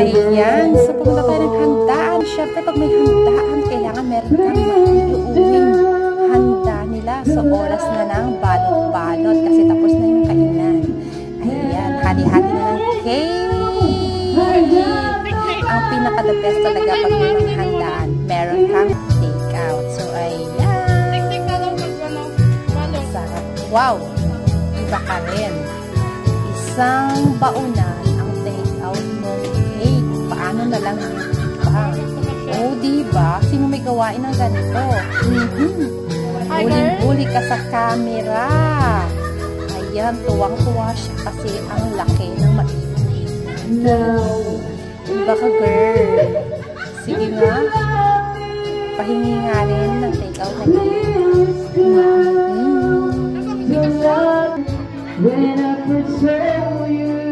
Ayan. So, pumunta tayo ng handaan. Siyempre, pag may handaan, kailangan meron kang maiuwing handa nila. So, oras na ng balot-balot kasi tapos na yung kainan. Ayan. Hati-hati na ng cake. Ang pinaka-the best talaga pag may mga handaan, meron kang take-out. So, ayan. Sarap. Wow! Iba ka rin. Isang baunan ang take-out mong cake. Paano na lang ba? O, diba? Sino may gawain ng ganito? Huling-huli ka sa camera. Ayan, tuwang-tuwa siya kasi ang laki ng maiuwi. Diba ka, girl? Sige nga. Pahingi nga rin ng take-out na cake. When I first saw you